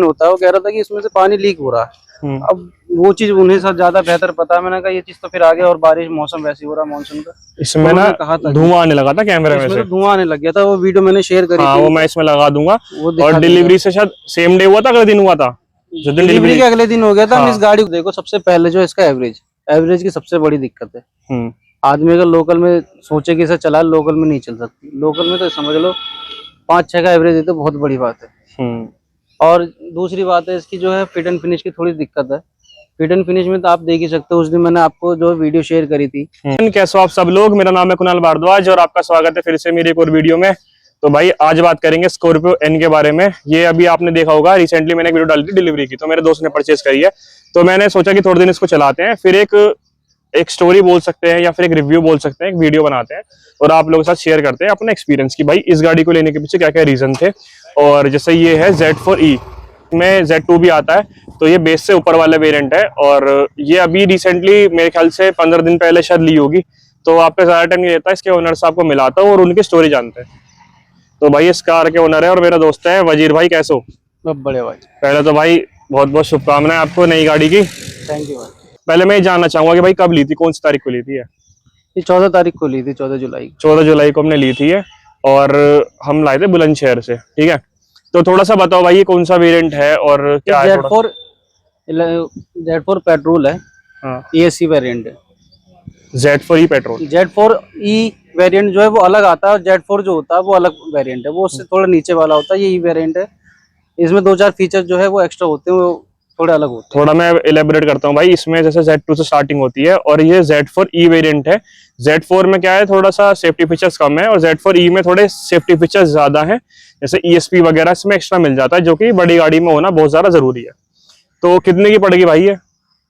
होता है, वो कह रहा था कि इसमें से पानी लीक हो रहा है। अब वो चीज उन्हें से ज्यादा बेहतर पता है। मैंने कहा ये चीज तो फिर आगे, और बारिश मौसम वैसे हो रहा मानसून का, इसमें ना धुआं आने लगा था कैमरे में से, तो धुआं आने लग गया था। वो वीडियो मैंने शेयर करी हाँ, थी, वो मैं इसमें लगा दूंगा। वो और डिलीवरी से शायद सेम डे हुआ था, अगले दिन हुआ था, जो दिन डिलीवरी के अगले दिन हो गया था। हम हाँ। इस गाड़ी को देखो, सबसे पहले जो इसका एवरेज की सबसे बड़ी दिक्कत है। आदमी अगर लोकल में सोचे कि इसे चला, लोकल में नहीं चल सकती। लोकल में तो समझ लो 5-6 का एवरेज है तो बहुत बड़ी बात है। और दूसरी बात है इसकी जो है फिट एंड फिनिश की थोड़ी दिक्कत है। फिट एंड फिनिश में तो आप देख ही सकते हो, उस दिन मैंने आपको जो वीडियो शेयर करी थी। कैसे हो आप सब लोग, मेरा नाम है कुणाल भारद्वाज और आपका स्वागत है फिर से मेरी एक और वीडियो में। तो भाई आज बात करेंगे स्कॉर्पियो एन के बारे में। ये अभी आपने देखा होगा, रिसेंटली मैंने एक वीडियो डाली थी डिलीवरी की, तो मेरे दोस्त ने परचेज करी है। तो मैंने सोचा कि थोड़े दिन इसको चलाते हैं, फिर एक स्टोरी बोल सकते हैं या फिर एक रिव्यू बोल सकते हैं, एक वीडियो बनाते हैं और आप लोगों के साथ शेयर करते हैं अपना एक्सपीरियंस कि भाई इस गाड़ी को लेने के पीछे क्या क्या रीजन थे। और जैसे ये है Z4E में Z2 भी आता है, तो ये बेस से ऊपर वाला वेरिएंट है। और ये अभी रिसेंटली मेरे ख्याल से 15 दिन पहले शायद ली होगी, तो आपका ज्यादा टाइम नहीं रहता, इसके ओनर साहब को मिलाता हूँ और उनकी स्टोरी जानते हैं। तो भाई इस कार के ओनर है और मेरा दोस्त है वजीर भाई। कैसे हो? बड़े भाई, पहले तो भाई बहुत बहुत शुभकामनाएं आपको नई गाड़ी की। थैंक यू भाई। पहले मैं ये जानना चाहूंगा कि भाई कब ली थी, कौन सी तारीख को ली थी? ये 14 तारीख को ली थी, 14 जुलाई। 14 जुलाई को हमने ली थी ये, और हम लाए थे बुलंदशहर से। ठीक है, तो थोड़ा सा बताओ भाई ये कौन सा वेरिएंट है और क्या है? Z4 पेट्रोल है। हाँ, ESC वेरिएंट है। Z4E petrol. Z4E वेरिएंट जो है वो अलग आता है, और Z4 जो होता है वो अलग वेरिएंट है, वो उससे थोड़ा नीचे वाला होता है। ये E वेरिएंट है, इसमें 2-4 फीचर जो है वो एक्स्ट्रा होते हैं, वो थोड़े अलग होते हैं। थोड़ा मैं इलेबोरेट करता हूँ भाई। इसमें जैसे Z2 से स्टार्टिंग होती है और ये Z4E वेरिएंट है। Z4 में क्या है, थोड़ा सा सेफ्टी फीचर्स कम है और Z4E में थोड़े सेफ्टी फीचर्स ज्यादा हैं, जैसे ESP वगैरह इसमें एक्स्ट्रा मिल जाता है, जो कि बड़ी गाड़ी में होना बहुत ज्यादा जरूरी है। तो कितने की पड़ेगी भाई ये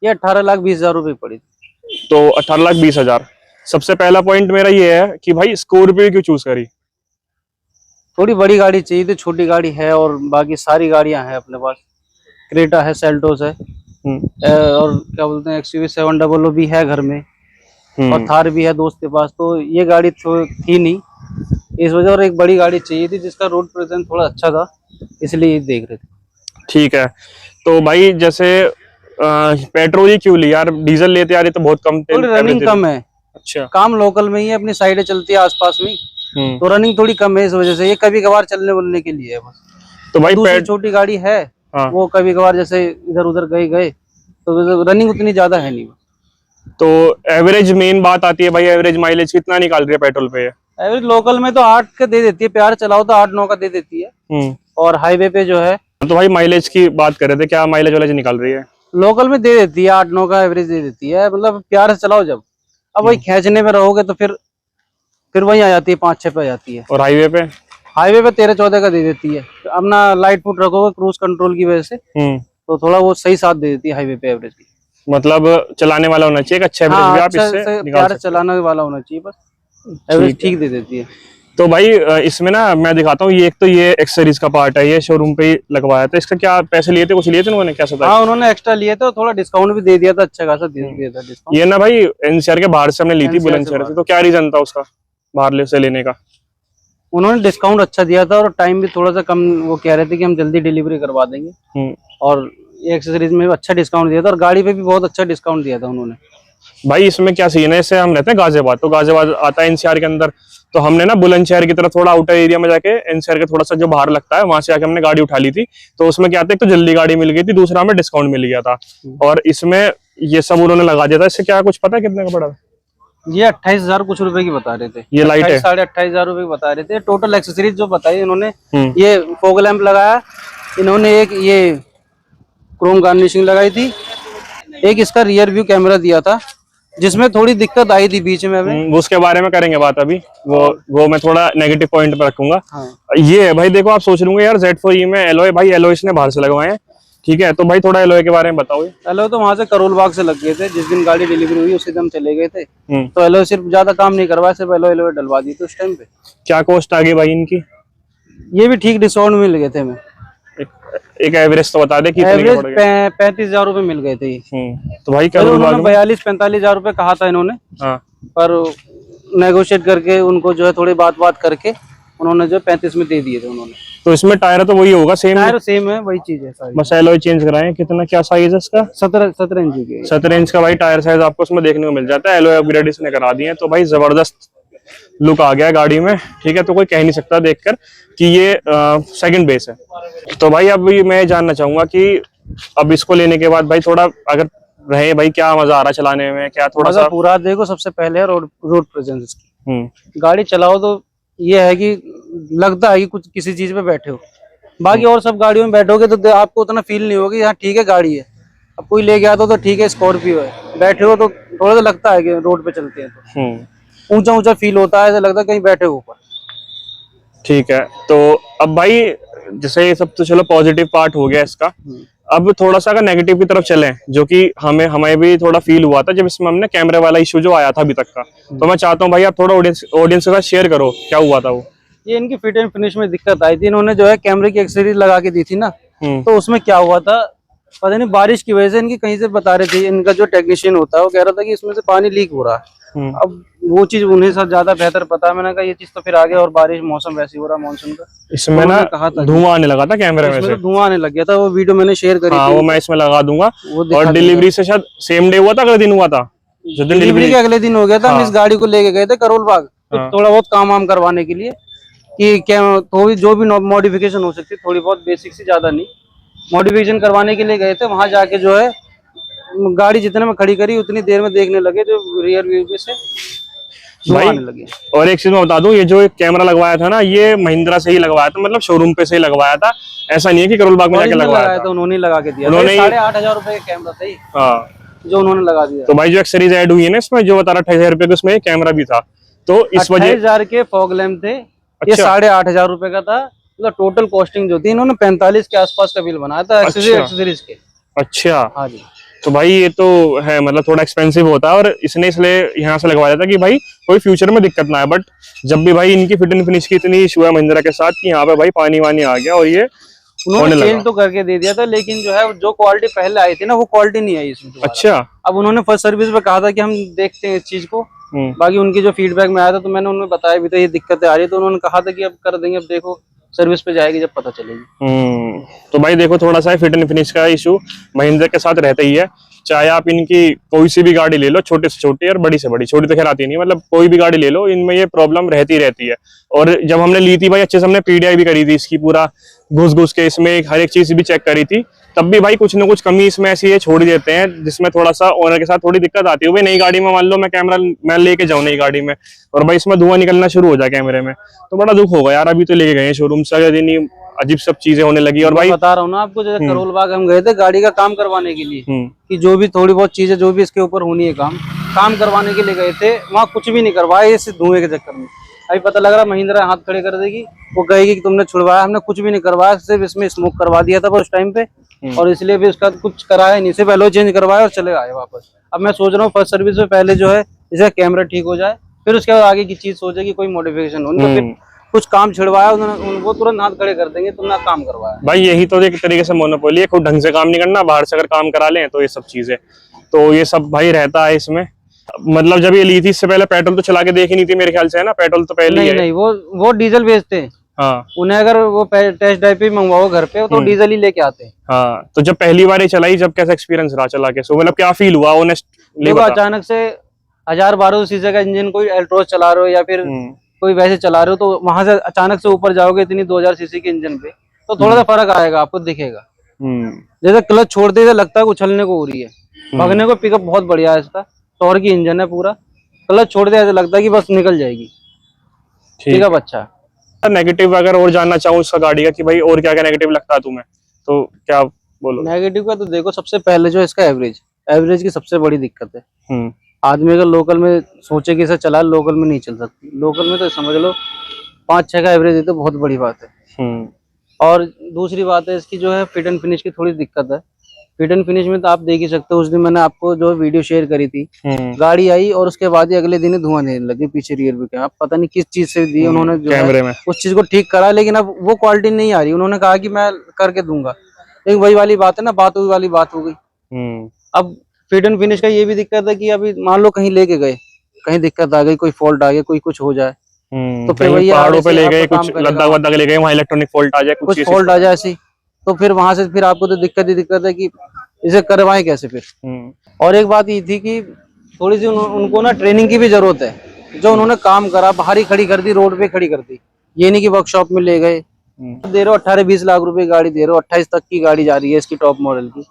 18,20,000 रुपये पड़ी। तो 18,20,000। सबसे पहला पॉइंट मेरा ये है कि भाई स्कॉर्पियो क्यों चूज करी? थोड़ी बड़ी गाड़ी चाहिए थी, छोटी गाड़ी है और बाकी सारी गाड़ियां हैं अपने पास। क्रेटा है, सेल्टोस है, और क्या बोलते हैं XUV 700 भी है घर में, और थार भी है दोस्त के पास। तो ये गाड़ी थी नहीं, इस वजह, और एक बड़ी गाड़ी चाहिए थी जिसका रोड प्रेजेंस थोड़ा अच्छा था, इसलिए देख रहे थे। ठीक है, तो भाई जैसे पेट्रोल ही क्यों ली यार? डीजल लेते यार, ये तो बहुत कम तेल, रनिंग कम है। अच्छा, काम लोकल में ही है, अपनी साइडें चलती है आसपास में, तो रनिंग थोड़ी कम है, इस वजह से ये कभी कभार चलने बोलने के लिए है बस। तो भाई दूसरी छोटी गाड़ी है, हाँ, वो कभी कभार जैसे इधर उधर गए तो रनिंग उतनी ज्यादा है नहीं। तो एवरेज मेन बात आती है भाई, एवरेज माइलेज कितना निकाल रही है पेट्रोल पे? एवरेज लोकल में तो 8 का दे देती है, प्यार चलाओ तो 8-9 का दे देती है, और हाईवे पे जो है। तो भाई माइलेज की बात कर रहे थे, क्या माइलेज वाइलेज निकाल रही है? लोकल में दे देती है 8-9 का एवरेज दे देती है, मतलब प्यार से चलाओ जब। अब वही खींचने में रहोगे तो फिर वही आ जाती है, 5-6 पे आ जाती है। और हाईवे पे 13-14 का दे देती है। अपना लाइट फुट रखोगे क्रूज कंट्रोल की वजह से, तो थोड़ा वो सही साथ दे देती है हाईवे पे एवरेज की। मतलब चलाने वाला होना चाहिए, अच्छा एवरेज भी आप इससे निकाल सकते हो। चलाने वाला होना चाहिए, बस एवरेज ठीक दे देती है। तो भाई इसमें ना मैं दिखाता हूँ, ये एक तो ये एक्सेसरीज का पार्ट है, ये शोरूम पे ही लगवाया था। इसका क्या पैसे लिए थे, कुछ लिए थे उन्होंने, क्या था? हाँ, उन्होंने एक्स्ट्रा लिए थे, थोड़ा डिस्काउंट भी दे दिया था, अच्छा खासा दे दिया था डिस्काउंट। ये ना भाई NCR के बाहर से हमने ली थी, बुलंदशहर से। तो क्या रीजन था उसका बाहर से लेने का? उन्होंने डिस्काउंट अच्छा दिया था और टाइम भी थोड़ा सा कम, वो कह रहे थे कि हम जल्दी डिलीवरी करवा देंगे, और ये एक्सेसरीज में भी अच्छा डिस्काउंट दिया था, और गाड़ी पे भी बहुत अच्छा डिस्काउंट दिया था उन्होंने। भाई इसमें क्या सीन है, इससे हम रहते हैं गाजियाबाद, तो गाजियाबाद आता है NCR के अंदर, तो हमने ना बुलंदशहर की तरफ थोड़ा आउटर एरिया में जाके NCR के थोड़ा सा जो बाहर लगता है वहां से आके हमने गाड़ी उठा ली थी। तो उसमें क्या था, एक तो जल्दी गाड़ी मिल गई थी, दूसरा हमें डिस्काउंट मिल गया था, और इसमें ये सब उन्होंने लगा दिया था। इससे क्या कुछ पता है कितने का पड़ा? ये 28,000 कुछ रुपए की बता रहे थे। ये लाइट है 28,500 रुपए की बता रहे थे। टोटल एक्सेसरीज जो बताई इन्होंने, ये फॉग लैंप लगाया इन्होंने, एक ये क्रोम गार्निशिंग लगाई थी, एक इसका रियर व्यू कैमरा दिया था जिसमें थोड़ी दिक्कत आई थी बीच में हमें, उसके बारे में करेंगे बात अभी। वो मैं थोड़ा नेगेटिव पॉइंट पे रखूंगा। हाँ। ये है भाई, देखो आप सोच रहे होंगे यार Z4E में एलॉय, भाई एलॉय इसने बाहर से लगवाए हैं। ठीक है, तो भाई थोड़ा एलॉय के बारे में बताओ। एलॉय तो वहां से करोल बाग से लग गए थे, जिस दिन गाड़ी डिलीवरी हुई उसी दिन हम चले गए थे, तो एलॉय सिर्फ ज्यादा काम नहीं करवाया, सिर्फ एलॉय डलवा दी थी उस टाइम पे। क्या कॉस्ट आ गई भाई इनकी? ये भी ठीक डिस्काउंट मिल गए थे हमें। एक एवरेज तो बता दे कि एवरेज 35,000 रुपए मिल गए थे। तो भाई 42-45,000 रुपए कहा था इन्होंने, पर नेगोशिएट करके उनको जो है थोड़ी बात करके उन्होंने जो 35 में दे दिए थे उन्होंने। तो इसमें टायर तो वही होगा सेम, टायर सेम है, वही चीज है सारी। बस एलॉय चेंज कराए। कितना क्या साइज है इसका? 17 इंच की है। 17 इंच का भाई टायर साइज आपको उसमें देखने को मिल जाता है। एलॉय अपग्रेड इसने करा दिए हैं, तो भाई जबरदस्त लुक आ गया गाड़ी में, ठीक है। तो कोई कह नहीं सकता देखकर कि ये सेकंड बेस है। तो भाई अब मैं जानना चाहूंगा कि अब इसको लेने के बाद भाई थोड़ा अगर रहे भाई, क्या मजा आ रहा है चलाने में, क्या थोड़ा सा? पूरा देखो, सबसे पहले रोड रोड प्रेजेंस इसकी। हम्म। गाड़ी चलाओ तो ये है कि लगता है कि कुछ किसी चीज पे बैठे हो। बाकी और सब गाड़ियों में बैठोगे तो आपको उतना फील नहीं होगा। यहाँ ठीक है गाड़ी है, अब कोई ले गया तो ठीक है, स्कॉर्पियो है, बैठे हो तो थोड़ा सा लगता है कि रोड पे चलते हैं तो ऊंचा ऊंचा फील होता है, ऐसा लगता है कहीं बैठे हो ऊपर। ठीक है। तो अब भाई जैसे ये सब तो चलो पॉजिटिव पार्ट हो गया इसका, अब थोड़ा सा अगर नेगेटिव की तरफ चलें, जो कि हमें भी थोड़ा फील हुआ था जब इसमें हमने कैमरे वाला इशू जो आया था अभी तक का, तो मैं चाहता हूँ भाई आप थोड़ा ऑडियंस के साथ शेयर करो क्या हुआ था वो। ये इनकी फिट एंड फिनिश में दिक्कत आई थी। इन्होंने जो है कैमरे की एक्सेसरीज लगा के दी थी ना, तो उसमें क्या हुआ था पता नहीं, बारिश की वजह से इनकी कहीं से बता रहे थे, इनका जो टेक्नीशियन होता है वो कह रहा था कि इसमें से पानी लीक हो रहा है। अब वो चीज उन्हें सब ज्यादा बेहतर पता है। मैंने कहा ये चीज तो फिर आगे, और बारिश मौसम वैसे ही हो रहा मानसून का, इसमें ना कहा था धुआं आने लगा था कैमरे में से, तो धुआं आने लग गया था। वो वीडियो मैंने शेयर करी हाँ, थी, वो मैं इसमें लगा दूंगा। वो और डिलीवरी से शायद सेम डे हुआ था, अगले दिन हुआ था, जो दिन डिलीवरी के अगले दिन हो गया था। हम इस गाड़ी को लेके गए थे करोल बाग, तो थोड़ा बहुत काम वाम करवाने के लिए कि क्या थोड़ी जो भी मॉडिफिकेशन हो सकती है, थोड़ी बहुत बेसिक से, ज्यादा नहीं, मॉडिफिकेशन करवाने के लिए गए थे। वहां जाके जो है गाड़ी जितने में खड़ी करी उतनी देर में देखने लगे जो रियर व्यू पे से धुआं आने लगे। और एक चीज मैं बता दूं, ये जो एक कैमरा लगवाया था ना, ये महिंद्रा से ही लगवाया था, मतलब शोरूम पे से ही लगवाया था। ऐसा नहीं है कि करोल बाग में जाके लगवाया था। उन्होंने लगा के दिया, उन्होंने 8,500 रुपए का कैमरा था ये, हाँ, जो उन्होंने लगा दिया। तो भाई जो एक्सेसरीज ऐड हुई है ना इसमें, जो बता रहा 28,000 रुपए का, उसमें एक कैमरा भी था, तो इस वजह 28,000 के फॉग लैम्प थे। ये अच्छा। 8,500 रुपए का था। मतलब टोटल कॉस्टिंग जो थी, इन्होंने 45 के आसपास का बिल बनाया था एक्सेसरीज के। अच्छा, हाँ जी। तो भाई ये तो है, मतलब थोड़ा एक्सपेंसिव होता है, और इसने इसलिए यहाँ से लगवाया था कि भाई कोई फ्यूचर में दिक्कत ना है। बट जब भी भाई इनकी फिट एंड फिनिश की इतनी इशू है महिंद्रा के साथ कि यहाँ पे भाई पानी वानी आ गया, और ये उन्होंने चेंज तो करके दे दिया था, लेकिन जो है जो क्वालिटी पहले आई थी ना, वो क्वालिटी नहीं आई इसमें। अच्छा। अब उन्होंने फर्स्ट सर्विस में कहा था कि हम देखते हैं इस चीज को। बाकी उनकी जो फीडबैक में आया था, तो मैंने उन्हें बताया भी था ये दिक्कतें आ रही है, तो उन्होंने कहा था कि अब कर देंगे, अब देखो सर्विस पे जाएगी जब पता चलेगी। तो भाई देखो, थोड़ा सा फिट एंड फिनिश का इशू महिंद्रा के साथ रहता ही है। चाहे आप इनकी कोई सी भी गाड़ी ले लो, छोटे से छोटी और बड़ी से बड़ी, छोटी तो खैर आती नहीं, मतलब कोई भी गाड़ी ले लो, इनमें ये प्रॉब्लम रहती रहती है। और जब हमने ली थी भाई, अच्छे से हमने पीडीआई भी करी थी इसकी, पूरा घुस घुस के इसमें हर एक चीज भी चेक करी थी, तब भी भाई कुछ ना कुछ कमी इसमें ऐसी ये छोड़ देते हैं, जिसमें थोड़ा सा ओनर के साथ थोड़ी दिक्कत आती है। भाई नई गाड़ी में मान लो मैं कैमरा मैं लेके जाऊँ नई गाड़ी में, और भाई इसमें धुआं निकलना शुरू हो जाए कैमरे में, तो बड़ा दुख होगा यार। अभी तो लेके गए शोरूम से, अगले दिन ही अजीब सब चीजें होने लगी। और भाई बता रहा हूँ ना आपको, जैसे करोल बाग हम गए थे गाड़ी का काम करवाने के लिए, कि जो भी थोड़ी बहुत चीजें जो भी इसके ऊपर होनी है काम करवाने के लिए गए थे। वहाँ कुछ भी नहीं करवाया इस धुएं के चक्कर में। अभी पता लग रहा महिंद्रा हाथ खड़े कर देगी, वो कहेगी कि तुमने छुड़वाया। हमने कुछ भी नहीं करवाया, सिर्फ इसमें स्मोक करवा दिया था उस टाइम पे, और इसलिए भी उसका कुछ कराया नहीं, सिर्फ एलो चेंज करवाया और चले आए वापस। अब मैं सोच रहा हूँ फर्स्ट सर्विस में पहले जो है इसका कैमरा ठीक हो जाए, फिर उसके बाद आगे की चीज सोचेगी कोई मॉडिफिकेशन हो। उनका फिर कुछ काम छिड़वाया उन्होंने, वो तुरंत हाथ खड़े कर देंगे, तुमने काम करवाया। भाई यही तो एक तरीके से मोनोपोली है, खुद ढंग से काम नहीं करना, बाहर से अगर काम करा लें तो ये सब चीजें, तो ये सब भाई रहता है इसमें। मतलब जब ये ली थी इससे पहले पेट्रोल तो चला के देखी नहीं थी मेरे ख्याल से, है ना? पेट्रोल तो पहले नहीं, नहीं, वो डीजल बेचते हैं। हाँ, उन्हें अगर वो टेस्ट ड्राइव पे मंगवाओ घर पे, तो डीजल ही लेके आते हैं। हाँ, तो जब पहली बार ये चलाई, जब कैसा एक्सपीरियंस रहा चला के, मतलब क्या फील हुआ ऑनेस्ट? देखो अचानक से 1012 सीसी का इंजन कोई एल्ट्रोस चला रहे हो या फिर कोई वैसे चला रहे हो, तो वहां से अचानक से ऊपर जाओगे इतनी 2000 सीसी के इंजन पे, तो थोड़ा सा फर्क आएगा, आपको दिखेगा। जैसे क्लच छोड़ते ही लगता है उछलने को हो रही है, भागने को पिकअप बहुत बढ़िया है इसका, टॉर्क की इंजन है पूरा। क्लच छोड़ दे ऐसा लगता है कि बस निकल जाएगी। ठीक है, अच्छा। नेगेटिव अगर और जानना चाहूँ इसका गाड़ी का, कि भाई और क्या क्या नेगेटिव लगता है तुम्हें, तो क्या बोलो? नेगेटिव का तो देखो, सबसे पहले जो इसका एवरेज की सबसे बड़ी दिक्कत है। आदमी अगर लोकल में सोचे कि इसे चला, लोकल में नहीं चल सकती। लोकल में तो समझ लो 5-6 का एवरेज है तो बहुत बड़ी बात है। और दूसरी बात है इसकी जो है फिट एंड फिनिश की थोड़ी दिक्कत है। फिट एंड फिनिश में तो आप देख ही सकते हो, उस दिन मैंने आपको जो वीडियो शेयर करी थी, गाड़ी आई और उसके बाद ही अगले दिन ही धुआं देने लगे पीछे रियर व्यू कैमरा। पता नहीं किस चीज से दी उन्होंने जो कैमरे में उस चीज को ठीक करा, लेकिन अब वो क्वालिटी नहीं आ रही। उन्होंने कहा कि मैं करके दूंगा, लेकिन वही वाली बात है ना, बात हुई वाली बात हो गई। अब फिट एंड फिनिश का ये भी दिक्कत है कि अभी मान लो कहीं लेके गए, कहीं दिक्कत आ गई, कोई फॉल्ट आ गया, कोई कुछ हो जाए, तो फिर कहीं वही पहाड़ों पे ले RSA गए, आपका कुछ काम करेगा। लद्दाख वद्दाख ले गए, वहाँ इलेक्ट्रॉनिक फॉल्ट आ जाए, कुछ कुछ चीज़ फॉल्ट आ जाए ऐसी, तो फिर वहां से फिर आपको तो दिक्कत ही दिक्कत है कि इसे करवाएं कैसे फिर। और एक बात ये थी कि थोड़ी सी उनको ना ट्रेनिंग की भी जरूरत है। जो उन्होंने काम करा बाहर ही खड़ी कर दी, रोड पे खड़ी कर दी, ये नहीं कि वर्कशॉप में ले गए। दे रहे हो 18-20 लाख रुपए की गाड़ी दे रहे हो, 28 तक की गाड़ी जा रही है इसकी टॉप मॉडल की,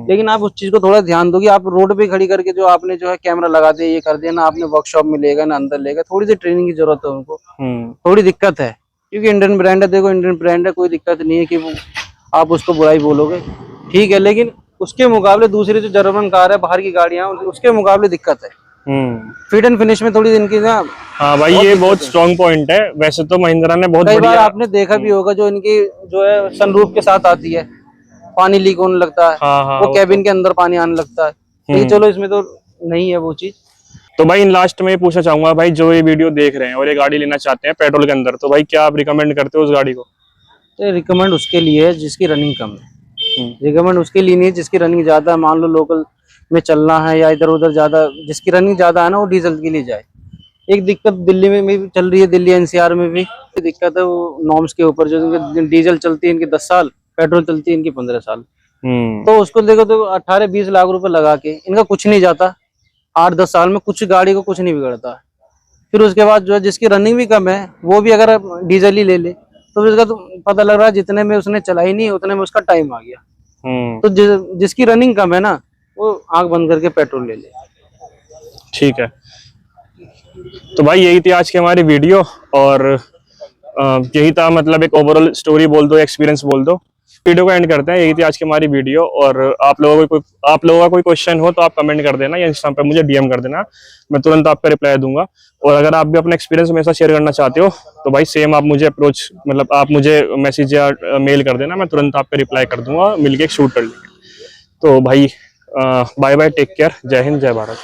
लेकिन आप उस चीज को थोड़ा ध्यान दो कि आप रोड पे खड़ी करके जो आपने जो है कैमरा लगा दिया, ये कर दिया ना, आपने वर्कशॉप में ले गए ना अंदर ले गए, थोड़ी सी ट्रेनिंग की जरूरत है उनको, थोड़ी दिक्कत है। क्योंकि इंडियन ब्रांड है, देखो इंडियन ब्रांड है, कोई दिक्कत नहीं है कि वो आप उसको बुराई बोलोगे, ठीक है, लेकिन उसके मुकाबले दूसरी जो जर्मन कार है बाहर की गाड़ियां, उसके मुकाबले दिक्कत है। फिट एंड फिनिश में थोड़ी इनकी ना, हाँ भाई, ये बहुत स्ट्रॉन्ग पॉइंट है। वैसे तो महिंद्रा ने बहुत कई बार बढ़िया, आपने देखा भी होगा जो इनकी जो है सनरूफ के साथ आती है, पानी लीक होने लगता है, हाँ हाँ, वो कैबिन के अंदर पानी आने लगता है, लेकिन चलो इसमें तो नहीं है वो चीज। तो भाई इन लास्ट में ये पूछना चाहूंगा भाई, जो ये वीडियो देख रहे हैं और ये गाड़ी लेना चाहते हैं पेट्रोल के अंदर, तो भाई क्या आप रिकमेंड करते हो उस गाड़ी को? तो रिकमेंड उसके लिए है जिसकी रनिंग कम है, रिकमेंड उसके लिए नहीं है जिसकी रनिंग ज्यादा है। मान लो लोकल में चलना है या इधर उधर ज्यादा, जिसकी रनिंग ज्यादा है ना, वो डीजल के लिए जाए। एक दिक्कत दिल्ली में भी चल रही है, दिल्ली एनसीआर में भी दिक्कत है, वो नॉर्म्स के ऊपर, जो इनके डीजल चलती है इनकी 10 साल, पेट्रोल चलती है इनकी 15 साल। तो उसको देखो तो 18-20 लाख रुपए लगा के इनका कुछ नहीं जाता, 8-10 साल में कुछ गाड़ी को कुछ नहीं बिगड़ता। फिर उसके बाद जो है जिसकी रनिंग भी कम है, वो भी अगर डीजल ही ले ले, तो फिर उसका तो पता लग रहा है जितने में उसने चलाई नहीं उतने में उसका टाइम आ गया। तो जिसकी रनिंग कम है ना, वो आंख बंद करके पेट्रोल ले ले। ठीक है, तो भाई यही थी आज की हमारी वीडियो, और यही था, मतलब एक ओवरऑल स्टोरी बोल दो, एक्सपीरियंस बोल दो। वीडियो को एंड करते हैं, यही थी आज की हमारी वीडियो। और आप लोगों का कोई क्वेश्चन हो तो आप कमेंट कर देना या इंस्टाग्राम पे मुझे डीएम कर देना, मैं तुरंत आपका रिप्लाई दूंगा। और अगर आप भी अपना एक्सपीरियंस मेरे साथ शेयर करना चाहते हो तो भाई सेम आप मुझे अप्रोच, मतलब आप मुझे मैसेज या मेल कर देना, मैं तुरंत आपका रिप्लाई कर दूंगा, मिलके एक शूट कर लेंगे। तो भाई बाय बाय, टेक केयर, जय हिंद, जय भारत।